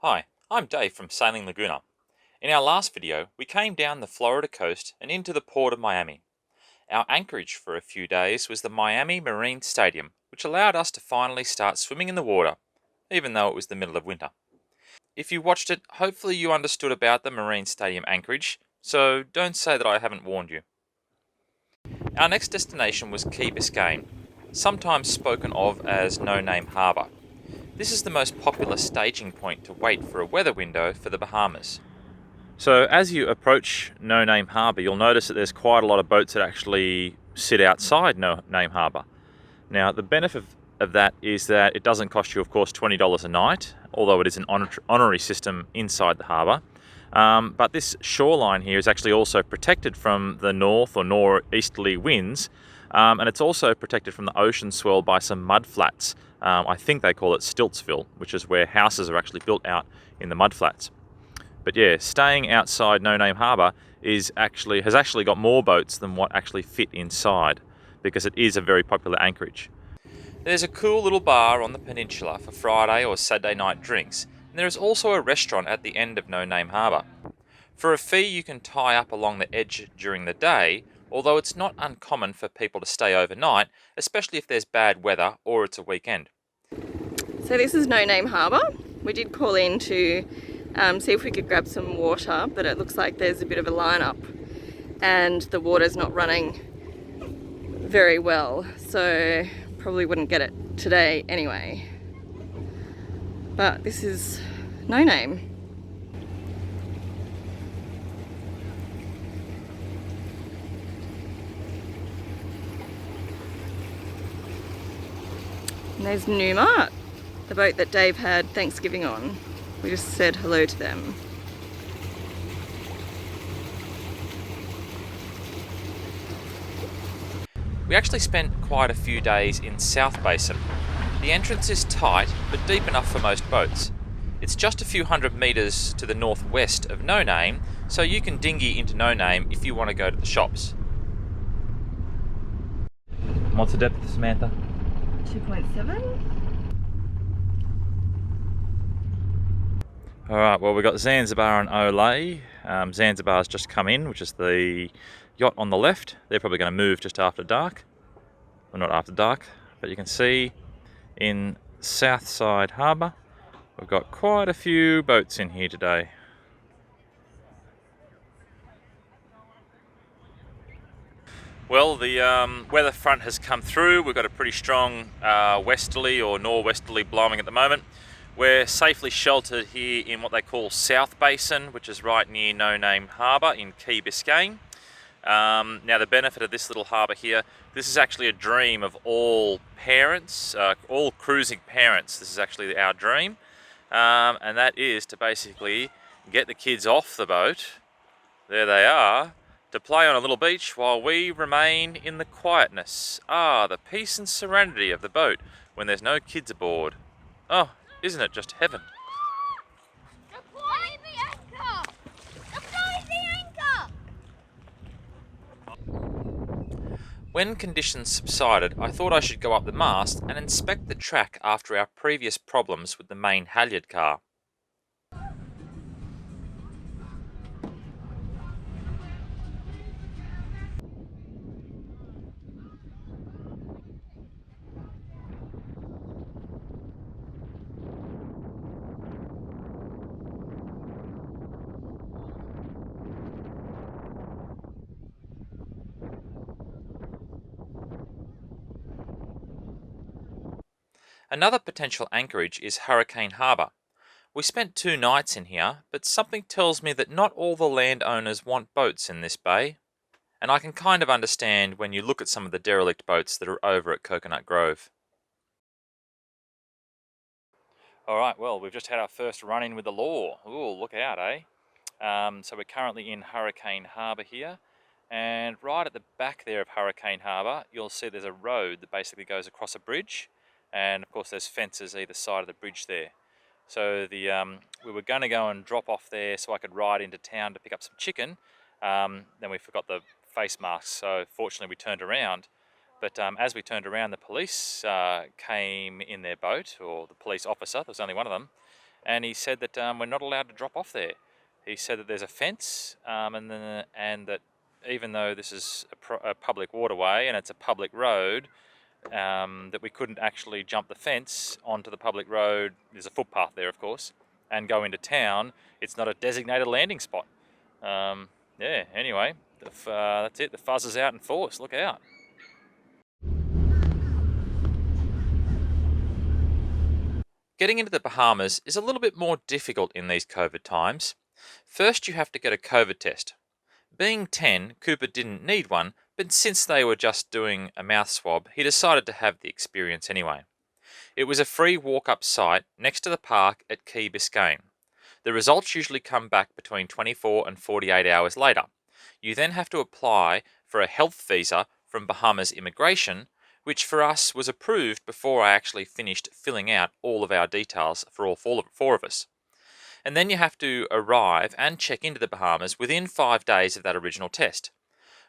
Hi, I'm Dave from Sailing Laguna. In our last video, we came down the Florida coast and into the port of Miami. Our anchorage for a few days was the Miami Marine Stadium, which allowed us to finally start swimming in the water, even though it was the middle of winter. If you watched it, hopefully you understood about the Marine Stadium anchorage, so don't say that I haven't warned you. Our next destination was Key Biscayne, sometimes spoken of as No Name Harbour. This is the most popular staging point to wait for a weather window for the Bahamas. So as you approach No Name Harbour, you'll notice that there's quite a lot of boats that actually sit outside No Name Harbour. Now, the benefit of that is that it doesn't cost you, of course, $20 a night, although it is an honorary system inside the harbour. But this shoreline here is actually also protected from the north or northeasterly winds, and it's also protected from the ocean swell by some mud flats. I think they call it Stiltsville, which is where houses are actually built out in the mud flats. But yeah, staying outside No Name Harbour has actually got more boats than what actually fit inside, because it is a very popular anchorage. There's a cool little bar on the peninsula for Friday or Saturday night drinks, and there is also a restaurant at the end of No Name Harbour. For a fee, you can tie up along the edge during the day, although it's not uncommon for people to stay overnight, especially if there's bad weather or it's a weekend. So this is No Name Harbour. We did call in to see if we could grab some water, but it looks like there's a bit of a lineup and the water's not running very well, so probably wouldn't get it today anyway. But this is No Name. And there's Numa, the boat that Dave had Thanksgiving on. We just said hello to them. We actually spent quite a few days in South Basin. The entrance is tight, but deep enough for most boats. It's just a few hundred metres to the northwest of No Name, so you can dinghy into No Name if you want to go to the shops. What's the depth, Samantha? 2.7. Alright, well, we've got Zanzibar and Olay. Zanzibar's just come in, which is the yacht on the left. They're probably going to move just after dark. Well, not after dark, but you can see in Southside Harbour, we've got quite a few boats in here today. Well, the weather front has come through. We've got a pretty strong westerly or norwesterly blowing at the moment. We're safely sheltered here in what they call South Basin, which is right near No Name Harbour in Key Biscayne. Now, the benefit of this little harbour here, this is actually a dream of all parents, all cruising parents. This is actually our dream, and that is to basically get the kids off the boat, there they are, to play on a little beach while we remain in the quietness. The peace and serenity of the boat when there's no kids aboard. Oh, isn't it just heaven? Deploy the anchor! Deploy the anchor! When conditions subsided, I thought I should go up the mast and inspect the track after our previous problems with the main halyard car. Another potential anchorage is Hurricane Harbour. We spent 2 nights in here, but something tells me that not all the landowners want boats in this bay. And I can kind of understand when you look at some of the derelict boats that are over at Coconut Grove. Alright, well, we've just had our first run-in with the law. Ooh, look out, eh? So we're currently in Hurricane Harbour here. And right at the back there of Hurricane Harbour, you'll see there's a road that basically goes across a bridge. And of course there's fences either side of the bridge there. So we were going to go and drop off there so I could ride into town to pick up some chicken. Then we forgot the face masks, so fortunately we turned around. But as we turned around, the police came in their boat, or the police officer, there was only one of them, and he said that we're not allowed to drop off there. He said that there's a fence, and that even though this is a public waterway and it's a public road, that we couldn't actually jump the fence onto the public road. There's a footpath there, of course, and go into town. It's not a designated landing spot. Yeah, anyway, that's it. The fuzz is out in force. Look out. Getting into the Bahamas is a little bit more difficult in these COVID times. First, you have to get a COVID test. Being 10, Cooper didn't need one, but since they were just doing a mouth swab, he decided to have the experience anyway. It was a free walk-up site next to the park at Key Biscayne. The results usually come back between 24 and 48 hours later. You then have to apply for a health visa from Bahamas Immigration, which for us was approved before I actually finished filling out all of our details for all four of us. And then you have to arrive and check into the Bahamas within 5 days of that original test.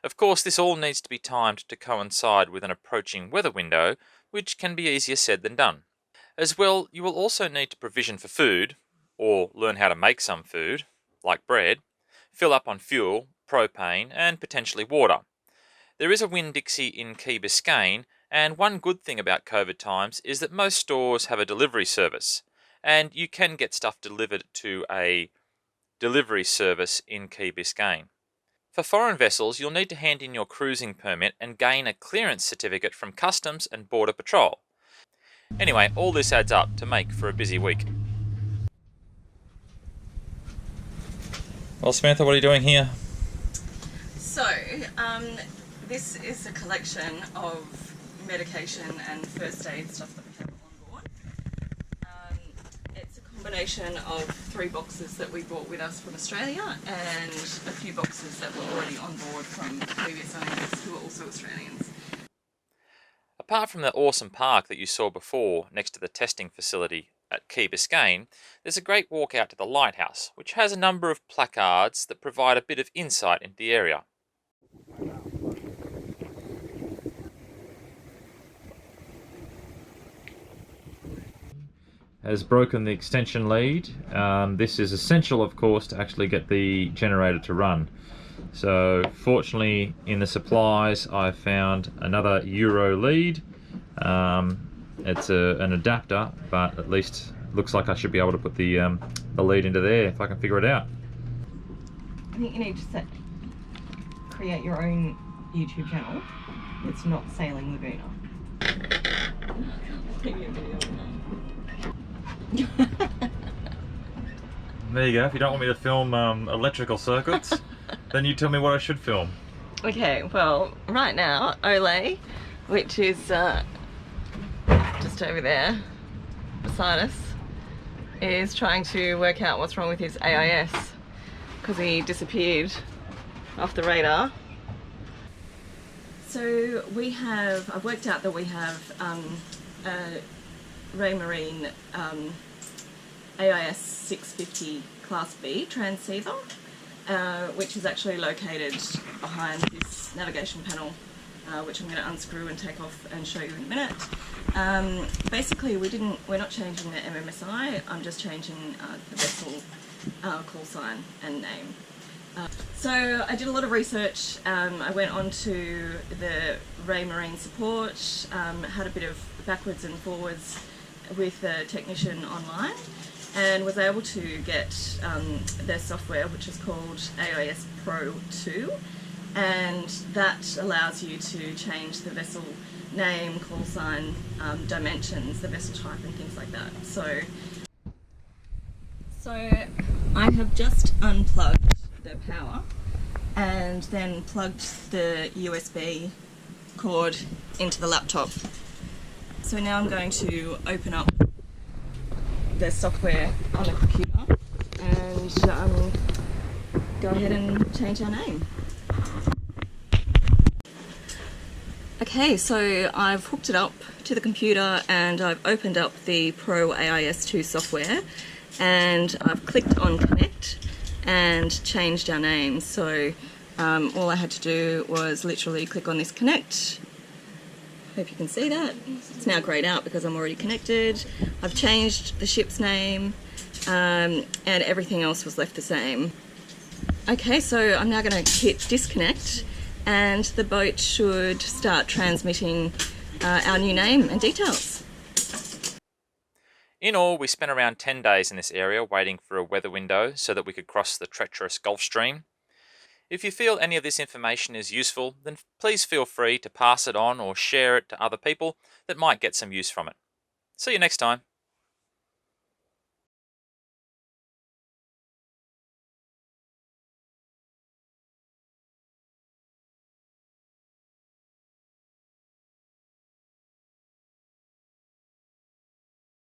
Of course, this all needs to be timed to coincide with an approaching weather window, which can be easier said than done. As well, you will also need to provision for food, or learn how to make some food, like bread, fill up on fuel, propane, and potentially water. There is a Winn-Dixie in Key Biscayne, and one good thing about COVID times is that most stores have a delivery service, and you can get stuff delivered to a delivery service in Key Biscayne. For foreign vessels, you'll need to hand in your cruising permit and gain a clearance certificate from Customs and Border Patrol. Anyway, all this adds up to make for a busy week. Well, Samantha, what are you doing here? So, this is a collection of medication and first aid stuff that we have on board. It's a combination of 3 boxes that we brought with us from Australia and a few boxes that were already on board from previous owners who are also Australians. Apart from the awesome park that you saw before next to the testing facility at Key Biscayne, there's a great walk out to the lighthouse, which has a number of placards that provide a bit of insight into the area. Has broken the extension lead. This is essential, of course, to actually get the generator to run. So fortunately in the supplies I found another Euro lead. It's an adapter, but at least looks like I should be able to put the lead into there if I can figure it out. I think you need to create your own YouTube channel. It's not Sailing Laguna. There you go. If you don't want me to film electrical circuits, then you tell me what I should film. Okay, well, right now, Ole, which is just over there beside us, is trying to work out what's wrong with his AIS because he disappeared off the radar. So I've worked out that we have a Ray Marine AIS 650 Class B transceiver, which is actually located behind this navigation panel, which I'm going to unscrew and take off and show you in a minute. Basically, we're not changing the MMSI. I'm just changing the vessel call sign and name. So I did a lot of research. I went on to the Ray Marine support, had a bit of backwards and forwards with a technician online, and was able to get their software, which is called AIS Pro 2, and that allows you to change the vessel name, call sign, dimensions, the vessel type and things like that. So I have just unplugged the power and then plugged the USB cord into the laptop. So now I'm going to open up the software on the computer and go ahead and change our name. Okay, so I've hooked it up to the computer and I've opened up the Pro AIS2 software and I've clicked on Connect and changed our name. So all I had to do was literally click on this Connect. Hope you can see that. It's now greyed out because I'm already connected. I've changed the ship's name and everything else was left the same. Okay, so I'm now going to hit disconnect and the boat should start transmitting our new name and details. In all, we spent around 10 days in this area waiting for a weather window so that we could cross the treacherous Gulf Stream. If you feel any of this information is useful, then please feel free to pass it on or share it to other people that might get some use from it. See you next time.